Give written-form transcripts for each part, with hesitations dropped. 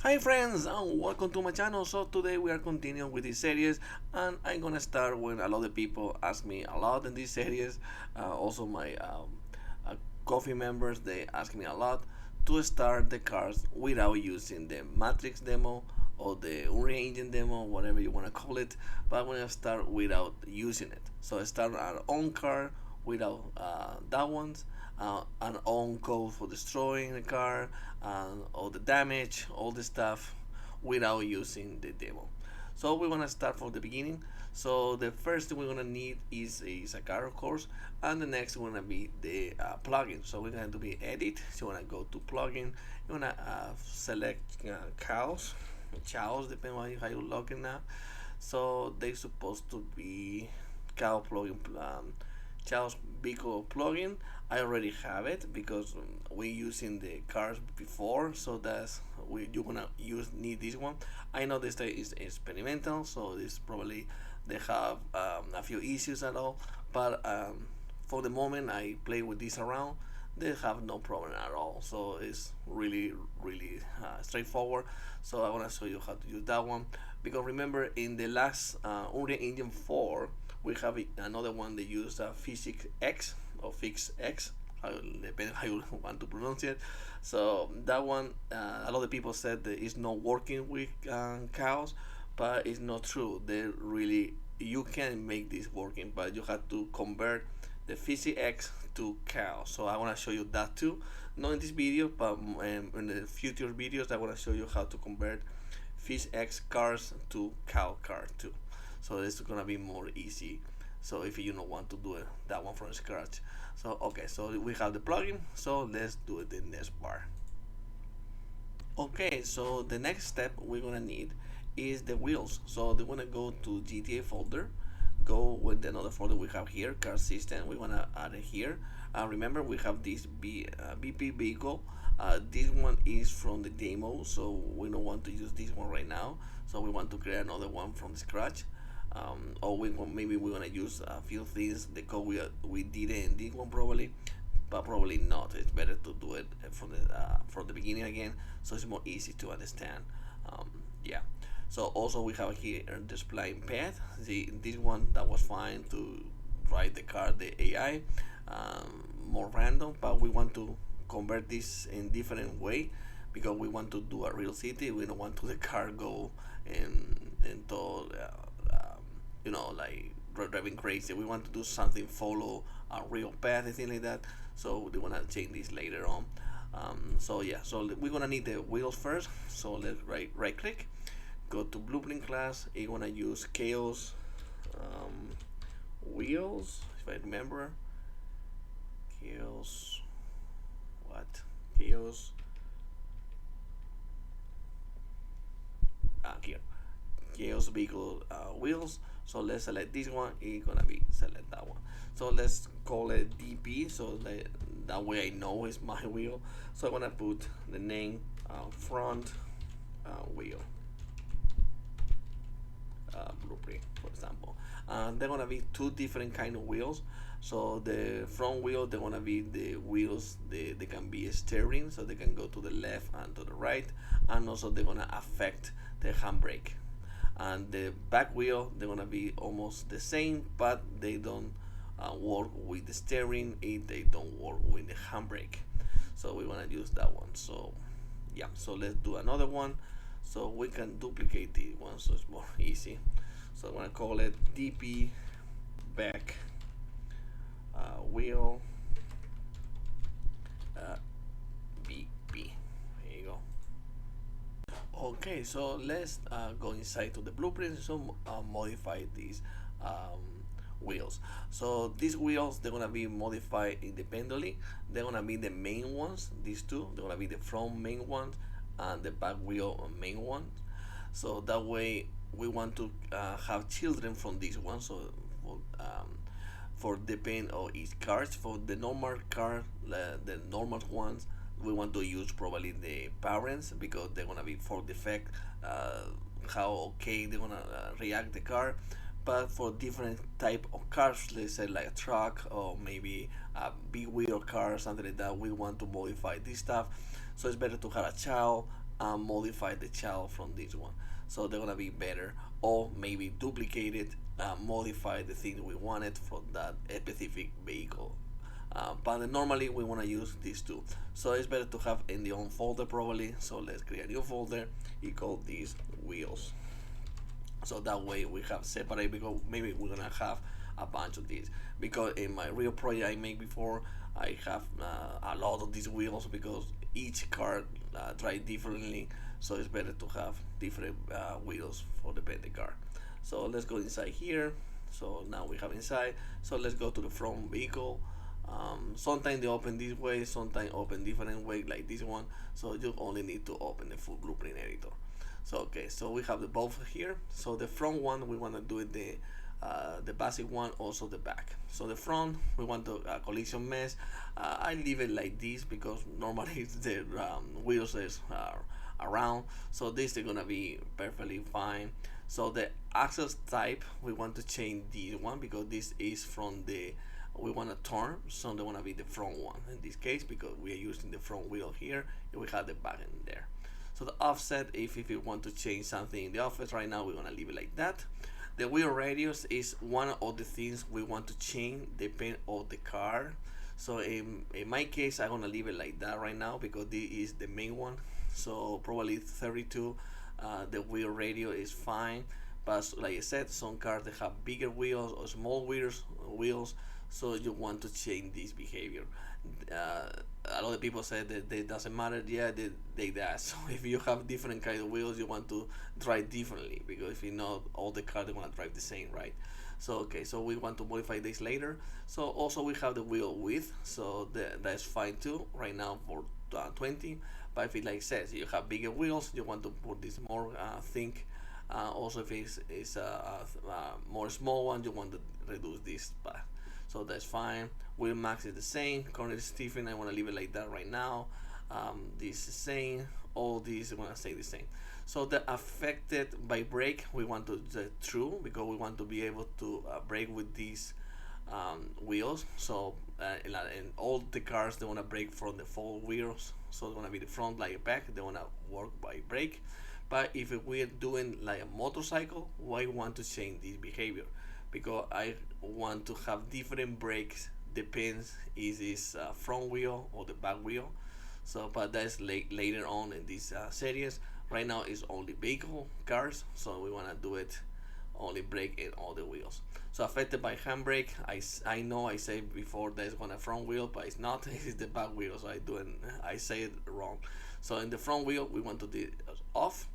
Hi friends and welcome to my channel. So today we are continuing with this series and I'm gonna start when a lot of people ask me a lot in this series. Also my coffee members, they ask me a lot to start the cars without using the Matrix demo or the Unreal Engine demo, whatever you want to call it, but we're gonna start without using it. So start our own car without that ones, an own code for destroying the car, all the damage, all the stuff without using the demo. So we're gonna start from the beginning. So the first thing we're gonna need is a car, of course, and the next gonna be the plugin. So we're gonna do the edit. So you wanna go to plugin. You wanna select cows, depending on how you log in now. So they're supposed to be cow plugin, Child's Bico plugin. I already have it because we using the cars before, so that's you're gonna need this one. I know this is experimental, so this probably they have a few issues at all, but for the moment I play with this around. They have no problem at all, so it's really straightforward. So I want to show you how to use that one because remember in the last Unreal Engine 4 we have another one that use Physics X or Fix X, depending how you want to pronounce it. So that one, a lot of people said that it's not working with cows, but it's not true. They really you can make this working, but you have to convert the Physics X to cow. So I want to show you that too. Not in this video, but in the future videos, I want to show you how to convert Fish X cars to cow car too. So this is gonna be more easy. So if you don't want to do it, that one from scratch. So okay, so we have the plugin. So let's do it in this bar. Okay, so the next step we're gonna need is the wheels. So they wanna go to GTA folder, go with another folder we have here, car system. We wanna add it here. Remember we have this BP vehicle. This one is from the demo, so we don't want to use this one right now. So we want to create another one from scratch. Or maybe we want to use a few things the code we did in this one probably, but probably not. It's better to do it from the beginning again, so it's more easy to understand. Yeah. So also we have here displaying path. See this one that was fine to drive the car, the AI, more random, but we want to convert this in different way because we want to do a real city. We don't want to the car go into like driving crazy. We want to do something follow a real path and things like that. So they want to change this later on. So yeah, so we're gonna need the wheels first. So let's right click, go to blueprint class. You wanna use chaos wheels, if I remember. Chaos what? Chaos here. Chaos vehicle wheels. So let's select this one. It's gonna be select that one. So let's call it DP. So that way I know it's my wheel. So I'm gonna put the name front wheel blueprint, for example. They're gonna be two different kind of wheels. So the front wheel, they're gonna be the wheels. They can be steering, so they can go to the left and to the right, and also they're gonna affect the handbrake. And the back wheel, they're gonna be almost the same, but they don't work with the steering. They don't work with the handbrake. So we wanna use that one. So yeah, so let's do another one. So we can duplicate the one, so it's more easy. So I'm gonna call it DP back wheel BP. There you go. Okay, so let's go inside to the blueprint. So modify these wheels. So these wheels, they're gonna be modified independently. They're gonna be the main ones. These two, they're gonna be the front main ones and the back wheel main ones. So that way we want to have children from this one. So for depend on each cars, for the normal car, the normal ones, we want to use probably the parents because they're gonna be for defect, how okay they're gonna react the car. But for different type of cars, let's say like a truck or maybe a big wheel car or something like that, we want to modify this stuff. So it's better to have a child modify the child from this one. So they're gonna be better, or maybe duplicate it, modify the things we wanted for that specific vehicle. But normally we want to use these two, so it's better to have in the own folder probably. So let's create a new folder. You call these wheels, so that way we have separate, because maybe we're gonna have a bunch of these, because in my real project I made before, I have a lot of these wheels because each car drive differently, so it's better to have different wheels for the dependent car. So let's go inside here. So now we have inside, so let's go to the front vehicle. Sometimes they open this way, sometimes open different way like this one, so you only need to open the full blueprint editor. So okay, so we have the both here. So the front one we want to do it the basic one, also the back. So the front we want to collision mesh. I leave it like this because normally the wheels is around, so this is gonna be perfectly fine. So the axles type we want to change this one because this is from the, we want to turn, so they want to be the front one in this case because we are using the front wheel here and we have the back in there. So the offset, if you want to change something in the offset, right now we're going to leave it like that. The wheel radius is one of the things we want to change depending on the car. So in my case I'm going to leave it like that right now because this is the main one. So probably 32, the wheel radius is fine. But like I said, some cars they have bigger wheels or small wheels, so you want to change this behavior. A lot of people say that it doesn't matter. Yeah, they does. So if you have different kind of wheels, you want to drive differently, because if you know all the cars they want to drive the same, right? So okay, so we want to modify this later. So also we have the wheel width, so that's fine too right now for 20. But if it like says you have bigger wheels, you want to put this more think. Also if it's more small one, you want to reduce this path, so that's fine. Wheel max is the same. Corner Stephen, I want to leave it like that right now. This is the same. All these I want to stay the same. So the affected by brake we want to the true, because we want to be able to brake with these wheels. So in all the cars they want to brake from the four wheels, so they want to be the front like back, they want to work by brake. But if we're doing like a motorcycle, why want to change this behavior? Because I want to have different brakes, depends is this front wheel or the back wheel. So but that's later on in this series. Right now it's only vehicle cars, so we want to do it only brake in all the wheels. So affected by handbrake, I know I said before there's one front wheel, but it's not. It's the back wheel, so I say it wrong. So in the front wheel we want to do it off.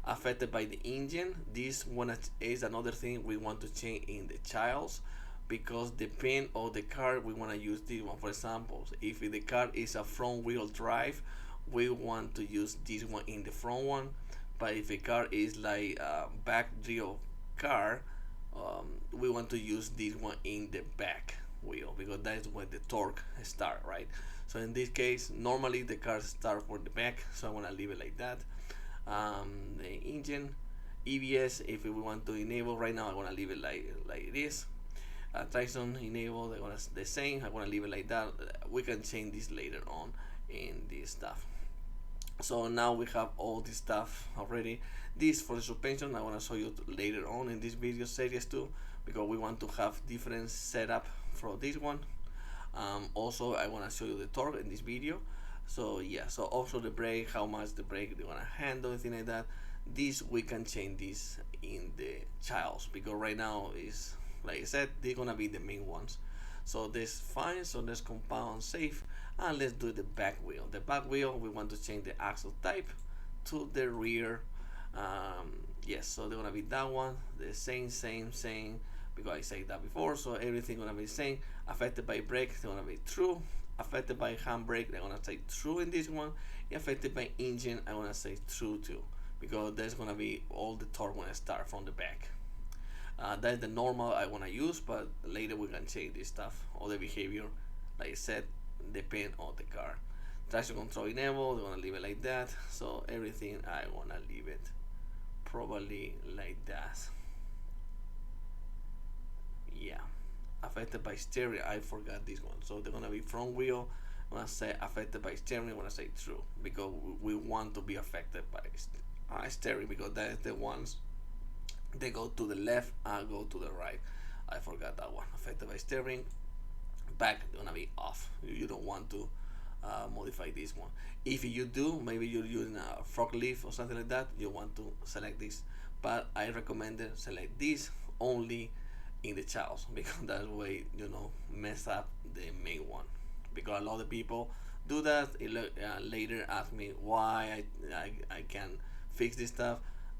Affected by the engine, this one is another thing we want to change in the childs, because depend on the car we want to use this one. For example, if the car is a front wheel drive, we want to use this one in the front one. But if a car is like a back wheel car, we want to use this one in the back wheel, because that's when the torque start, right? So in this case normally the cars start for the back, so I want to leave it like that. The engine, EBS, if we want to enable right now I want to leave it like this. Traction enable, I want the same, I want to leave it like that. We can change this later on in this stuff. So now we have all this stuff already. This for the suspension I want to show you later on in this video series too, because we want to have different setup for this one. Also I want to show you the torque in this video. So yeah, so also the brake, how much the brake they want to handle, anything like that. This we can change this in the childs, because right now is, like I said, they're gonna be the main ones. So this fine, so let's compound save, and let's do the back wheel. The back wheel we want to change the axle type to the rear. Yes, so they're gonna be that one, the same, because I said that before, so everything gonna be the same. Affected by brake, they're gonna be true. Affected by handbrake, they're gonna say true in this one. Affected by engine, I wanna say true too, because there's gonna be all the torque when I start from the back. That's the normal I wanna use, but later we can change this stuff. All the behavior, like I said, depend on the car. Traction control enable, they wanna leave it like that. So everything I wanna leave it probably like that. Yeah. Affected by steering, I forgot this one, so they're gonna be front wheel, When I say affected by steering, when I say true, because we want to be affected by steering, because that is the ones they go to the left and go to the right. I forgot that one. Affected by steering, back gonna be off. You don't want to modify this one. If you do, maybe you're using a frog leaf or something like that, you want to select this. But I recommend select this only in the childs, because that way mess up the main one, because a lot of people do that. Later ask me why I can fix this stuff.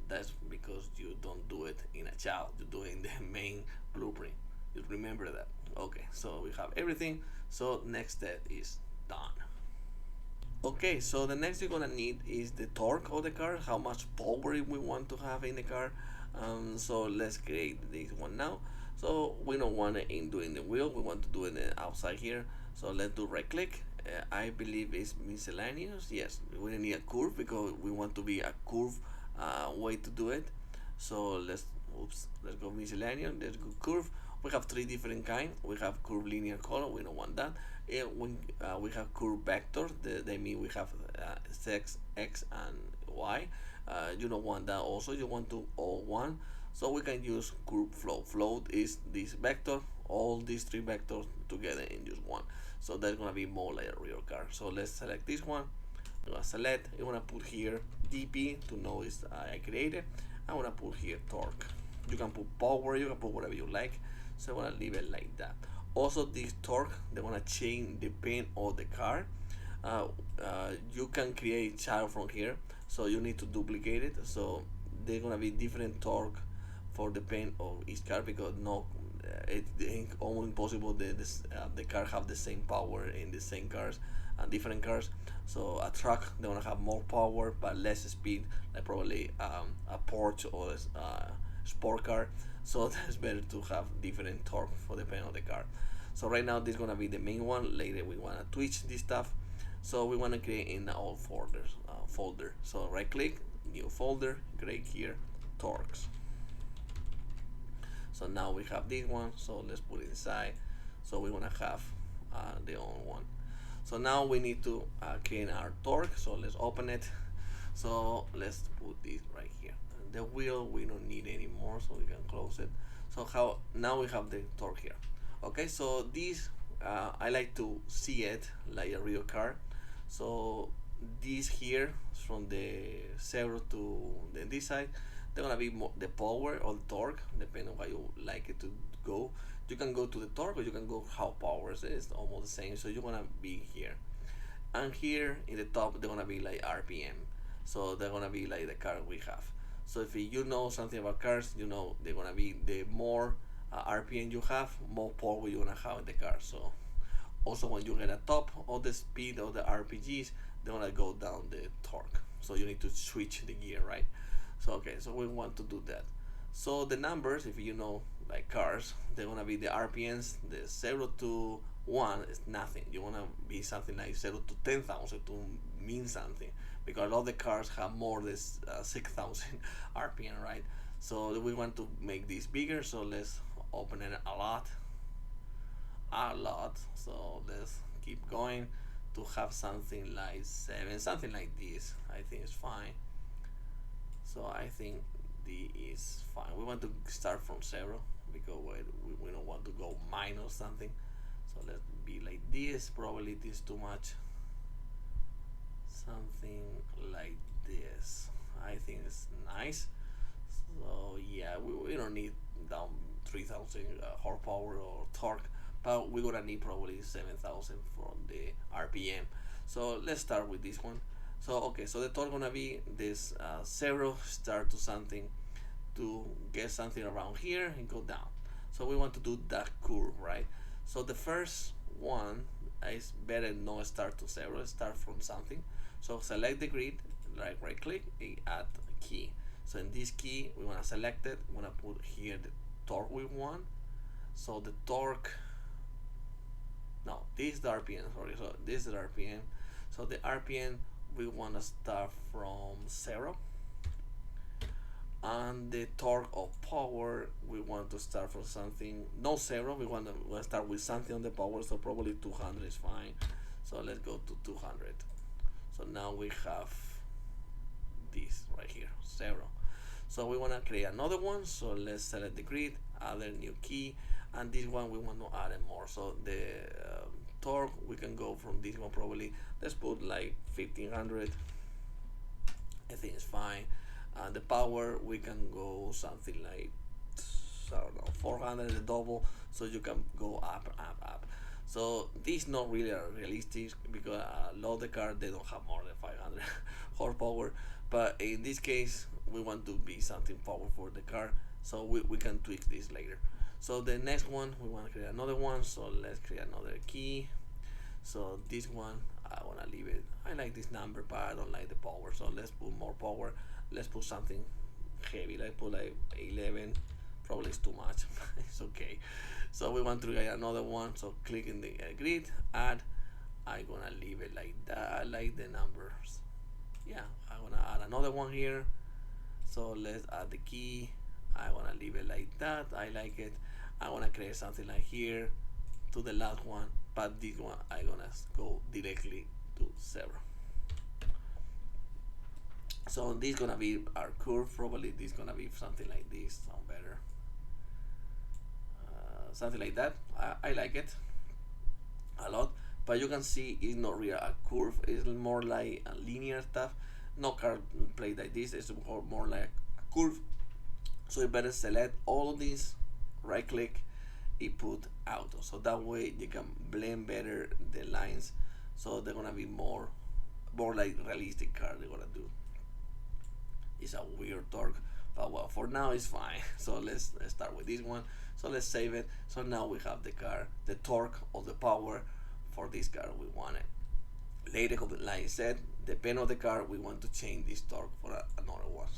That's because you don't do it in a child, you do it in the main blueprint. Just remember that. Okay, so we have everything. So next step is done. Okay, so the next you're gonna need is the torque of the car, how much power we want to have in the car. So let's create this one now. So we don't want it in doing the wheel, we want to do it outside here. So let's do right click. I believe it's miscellaneous. Yes, we need a curve because we want to be a curve way to do it. So let's go miscellaneous, let's go curve. We have three different kind. We have curve linear color, we don't want that. When we have curve vector, they mean we have x and y. You don't want that also, you want to all one. So we can use curve float. Float is this vector, all these three vectors together in just one. So that's gonna be more like a real car. So let's select this one. I'm gonna select, you wanna put here DP to know it's I created. I wanna put here torque. You can put power, you can put whatever you like. So I wanna leave it like that. Also this torque, they wanna change the paint of the car. You can create child from here, so you need to duplicate it. So there's gonna be different torque for the paint of each car, because it's almost impossible the car have the same power in the same cars and different cars. So a truck they wanna have more power but less speed, like probably a Porsche or a sport car. So that's better to have different torque for the paint of the car. So right now this is gonna be the main one. Later we wanna twitch this stuff. So we wanna create in the old folder. So right click, new folder, create here torques. So now we have this one, so let's put it inside. So we want to have the own one. So now we need to create our torque, so let's open it. So let's put this right here. The wheel we don't need anymore, so we can close it. So how now we have the torque here. Okay, so this I like to see it like a real car. So this here from the 0 to this side, they're gonna be the power or the torque, depending on how you like it to go. You can go to the torque, or you can go how powers. It's almost the same. So you're gonna be here, and here in the top they're gonna be like RPM. So they're gonna be like the car we have. So if you know something about cars, you know they're gonna be the more RPM you have, more power you're gonna have in the car. So also when you get a top of the speed of the RPGs, they're gonna go down the torque. So you need to switch the gear, right? So okay, so we want to do that. So the numbers, if you know like cars, they're gonna be the RPMs. The 0 to 1 is nothing. You wanna be something like 0 to 10,000 to mean something, because a lot of the cars have more than 6,000 RPM, right? So we want to make this bigger. So let's open it a lot. So let's keep going to have something like 7, something like this. I think it's fine. So I think D is fine. We want to start from 0 because we don't want to go minus something. So let's be like this. Probably this too much. Something like this. I think it's nice. So yeah, we don't need down 3,000 horsepower or torque, but we're gonna need probably 7,000 from the RPM. So let's start with this one. So okay, so the torque gonna be this 0 start to something to get something around here and go down. So we want to do that curve, right? So the first one is better not start to 0, start from something. So select the grid, right click, add key. So in this key, we want to select it. We want to put here the torque we want. So the torque, no, this is the RPM, sorry. So this is the RPM. So the RPM, we want to start from 0. And the torque of power, we want to start from something, no 0. We want to start with something on the power. So probably 200 is fine. So let's go to 200. So now we have this right here, 0. So we want to create another one, so let's select the grid, add a new key, and this one we want to add more. So the torque, we can go from this one probably, let's put like 1500. I think it's fine. And the power, we can go something like, I don't know, 400, the double, so you can go up. So this not really realistic because a lot of the car they don't have more than 500 horsepower, but in this case we want to be something powerful for the car, so we can tweak this later. So the next one we want to create another one, so let's create another key. So this one I want to leave it, I like this number but I don't like the power, so let's put more power. Let's put something heavy, let's put like 11, probably it's too much. It's okay. So we want to create another one, so click in the grid, add. I'm gonna leave it like that, I like the numbers. Yeah, I'm gonna add another one here, so let's add the key. I wanna leave it like that, I like it. I wanna create something like here to the last one, but this one I'm gonna go directly to 0. So this gonna be our curve, probably this gonna be something like this, sound better. Something like that. I like it a lot, but you can see it's not really a curve, it's more like a linear stuff. No car play like this, it's more like a curve. So you better select all of these, right click, and put auto, so that way you can blend better the lines, so they're gonna be more like realistic car they're gonna do. It's a weird torque, but well, for now it's fine. So let's start with this one. So let's save it. So now we have the car, the torque or the power for this car we want it. Later, like I said, depending on the car, we want to change this torque for another one.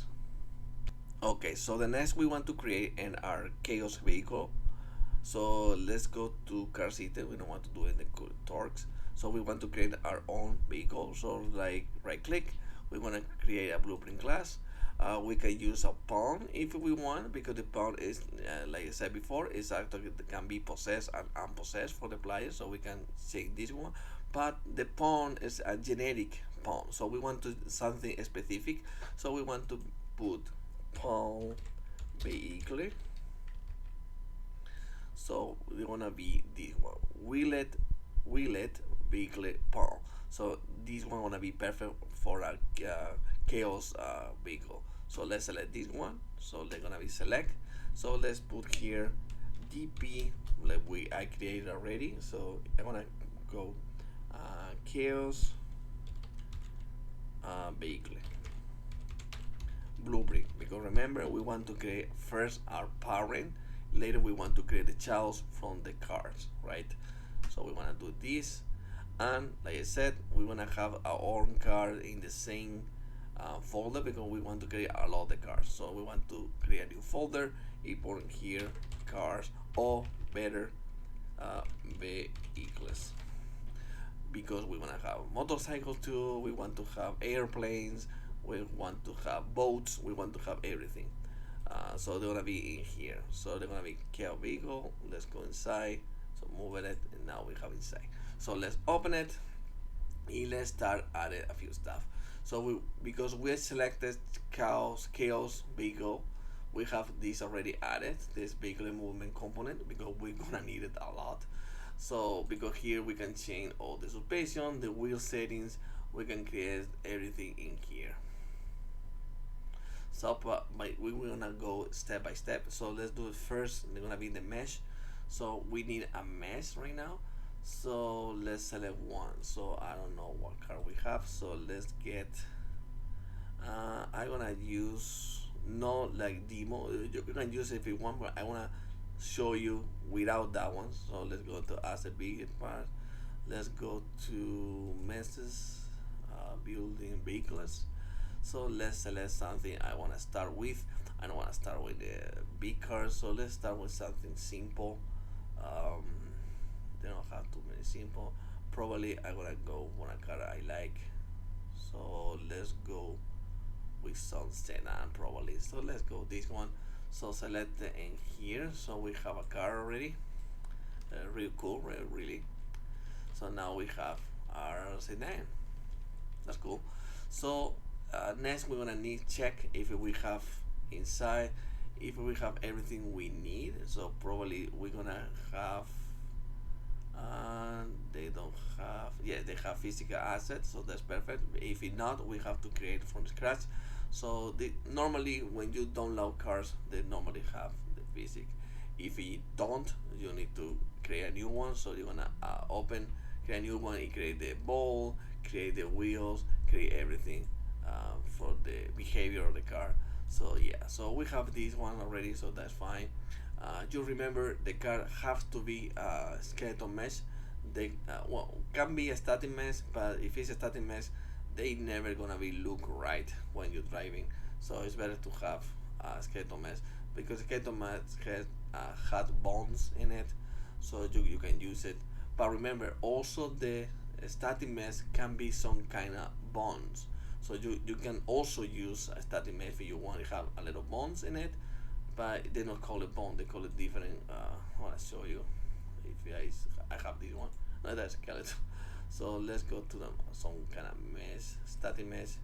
Okay, so the next we want to create an our chaos vehicle. So let's go to car system. We don't want to do it in the torques. So we want to create our own vehicle. So like right click, we want to create a blueprint class. We can use a pawn if we want, because the pawn is, like I said before, is actually can be possessed and unpossessed for the player. So we can change this one, but the pawn is a generic pawn. So we want to something specific. So we want to put pawn vehicle. So we're gonna be this one, wheeled vehicle pawn. So this one gonna be perfect for a chaos vehicle. So let's select this one, so they're gonna be select. So let's put here dp, like I created already. So I'm gonna go chaos vehicle blueprint, because remember we want to create first our parent, later we want to create the child from the cars, right? So we want to do this, and like I said, we want to have our own car in the same folder, because we want to create a lot of the cars. So we want to create a new folder, import here cars, or better vehicles, because we want to have motorcycles too, we want to have airplanes, we want to have boats, we want to have everything. So they're gonna be in here. So they're gonna be chaos vehicle. Let's go inside. So move it, and now we have inside. So let's open it, and let's start adding a few stuff. So because we selected chaos vehicle, we have this already added, this vehicle movement component, because we're gonna need it a lot. So because here we can change all the suspension, the wheel settings, we can create everything in here. So we're gonna go step by step. So let's do it first. They're gonna be the mesh. So we need a mesh right now. So let's select one. So I don't know what car we have. So let's get. I'm gonna use no like demo. You can use it if you want, but I wanna show you without that one. So let's go to asset big part. Let's go to messes, building vehicles. So let's select something I want to start with. I don't want to start with the big cars, so let's start with something simple. They don't have too many simple. Probably I'm gonna go with a car I like. So let's go with some sedan probably. So let's go this one. So select it in here. So we have a car already. Real cool, really. So now we have R69. That's cool. So next we're gonna need check if we have inside, if we have everything we need. So probably we're gonna have, they don't have, yeah, they have physical assets, so that's perfect. If not, we have to create from scratch. So normally when you download cars, they normally have the physic. If you don't, you need to create a new one. So you're gonna open, create a new one, and create the ball, create the wheels, create everything for the behavior of the car. So yeah, so we have this one already, so that's fine. You remember the car has to be skeleton mesh. They well, can be a static mesh, but if it's a static mesh, they never gonna be look right when you're driving. So it's better to have a skeleton mesh because skeleton mesh has had bones in it, so you can use it. But remember, also the static mesh can be some kind of bones. So you can also use a static mesh if you want to have a little bones in it, but they don't call it bone. They call it different. I want to show you. If I have this one. No, that's skeleton. So let's go to some kind of mesh, static mesh.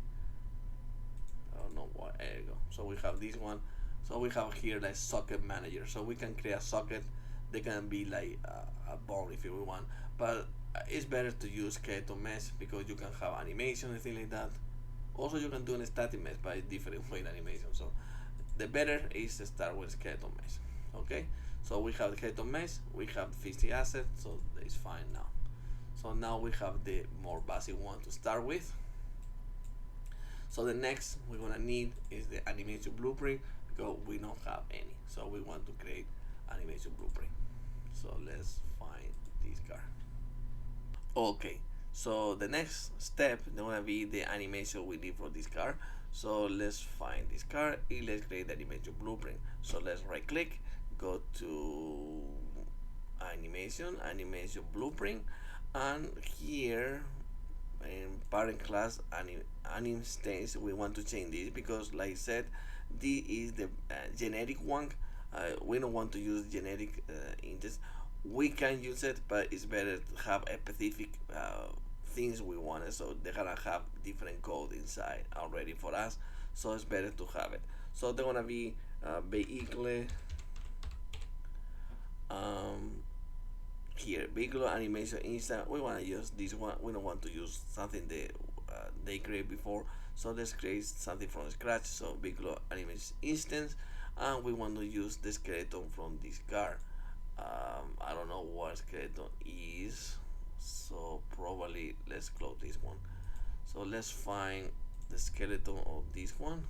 I don't know what. There you go. So we have this one. So we have here like socket manager. So we can create a socket. They can be like a bone if you want, but it's better to use skeleton mesh because you can have animation and things like that. Also, you can do a static mesh by different way in animation. So the better is to start with skeleton mesh. Okay, so we have the skeleton mesh, we have 50 assets, so it's fine now. So now we have the more basic one to start with. So the next we're gonna need is the animation blueprint because we don't have any. So we want to create animation blueprint. So let's find this car. Okay, so the next step is gonna be the animation we need for this car. So let's find this car and let's create the animation blueprint. So let's right click, go to animation blueprint, and here in parent class anim stage we want to change this because like I said, this is the generic one. We don't want to use generic index. We can use it, but it's better to have a specific things we wanted, so they're gonna have different code inside already for us, so it's better to have it. So they're gonna be vehicle, here vehicle animation instant. We want to use this one. We don't want to use something they create before, so let's create something from scratch. So vehicle animation instance, and we want to use the skeleton from this car. I don't know what skeleton is, so probably let's close this one. So let's find the skeleton of this one.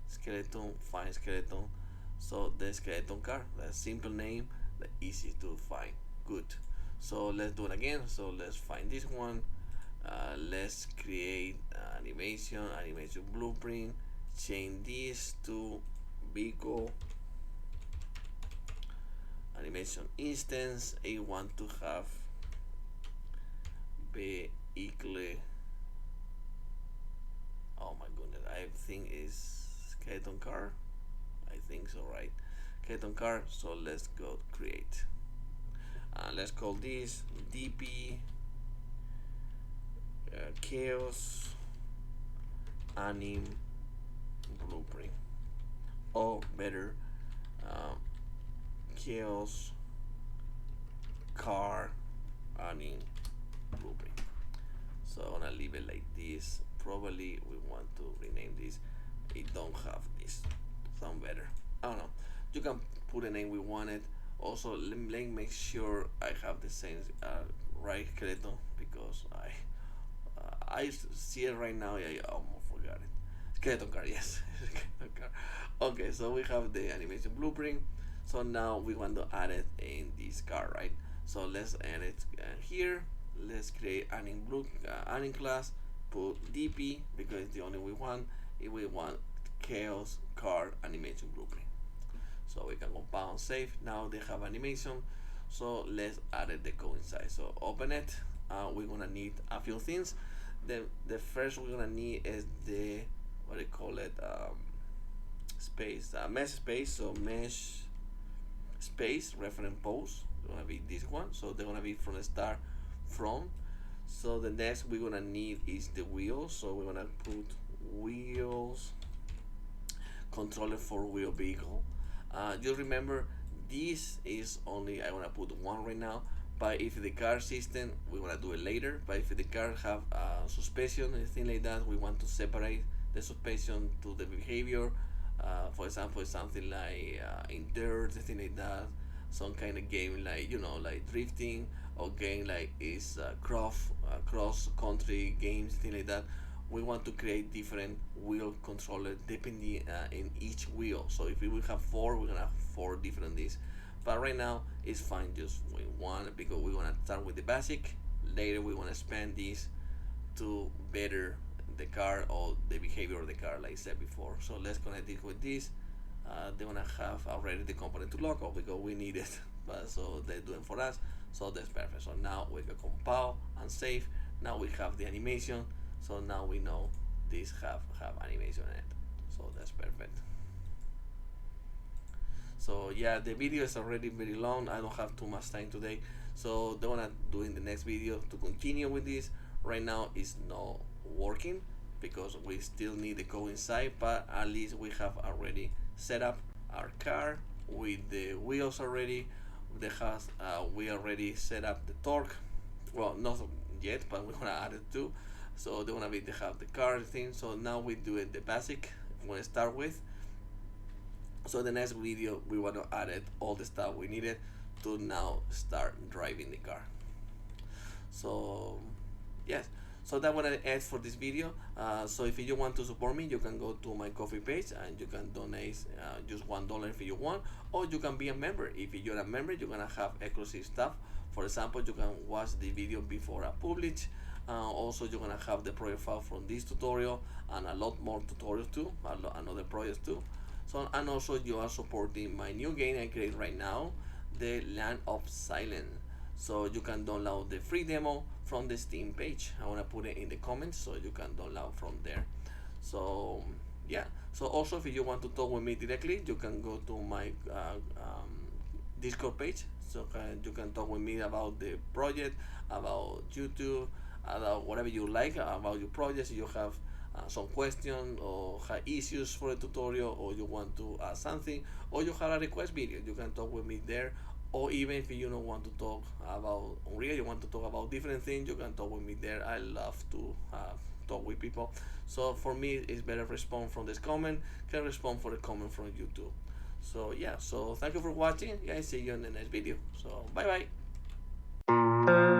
Skeleton, find skeleton. So the skeleton car, the simple name, the easy to find. Good. So let's do it again. So let's find this one. Let's create animation blueprint. Change this to vehicle animation instance. I want to have vehicle. Oh my goodness, I think it's skeleton car. I think so, right? Skeleton car. So let's go create. Let's call this DP chaos anim blueprint, or better, chaos car anim blueprint. So I'm gonna leave it like this. Probably we want to rename this. It don't have this. Sound better. I don't know. You can put a name we wanted. Also, let me make sure I have the same right skeleton because I see it right now. I almost forgot it. Skeleton car, yes. Skeleton car. Okay, so we have the animation blueprint. So now we want to add it in this car, right? So let's add it here. Let's create anim class. Put DP because it's the only we want. If we want chaos car animation blueprint. So we can compound save. Now they have animation. So let's add the code inside. So open it. We're gonna need a few things. The first we're gonna need is the, what do you call it, space, mesh space. So mesh space reference pose. It's gonna be this one. So they're gonna be from the start from. So the next we're gonna need is the wheels. So we're gonna put wheels, controller for wheel vehicle. Just remember, this is only, I wanna put one right now. But if the car system, we wanna do it later. But if the car have suspension and thing like that, we want to separate the suspension to the behavior. For example, something like in dirt, thing like that. Some kind of game like, like drifting, or game like is cross country games, thing like that. We want to create different wheel controller depending in each wheel. So if we will have four, we're gonna have four different these. But right now it's fine just with one, because we wanna start with the basic. Later we wanna expand this to better the car or the behavior of the car, like I said before. So let's connect it with this. They're gonna have already the component to lock off because we need it, but so they're doing for us. So that's perfect. So now we can compile and save. Now we have the animation. So now we know this have animation in it. So that's perfect. So yeah, the video is already very long. I don't have too much time today, so they're gonna do in the next video to continue with this. Right now it's not working because we still need the code inside, but at least we have already set up our car with the wheels already. We already set up the torque. Well, not yet, but we're gonna add it too. So they wanna be to have the car thing. So now we do it the basic. I'm gonna start with. So the next video we want to add it all the stuff we needed to now start driving the car. So yes, so that what I add for this video. So if you want to support me, you can go to my coffee page and you can donate just $1 if you want, or you can be a member. If you're a member, you're gonna have exclusive stuff. For example, you can watch the video before I publish. Also, you're gonna have the project file from this tutorial and a lot more tutorials too, another projects too. So, and also you are supporting my new game I create right now, the Land of Silence. So you can download the free demo from the Steam page. I wanna put it in the comments so you can download from there. So yeah. So also if you want to talk with me directly, you can go to my Discord page. So you can talk with me about the project, about YouTube, about whatever you like about your projects. You have some question or have issues for a tutorial, or you want to add something, or you have a request video, you can talk with me there. Or even if you don't want to talk about Unreal, you want to talk about different things, you can talk with me there. I love to talk with people. So for me it's better respond from this comment, can respond for the comment from YouTube. So yeah, so thank you for watching, guys. See you in the next video. So bye bye.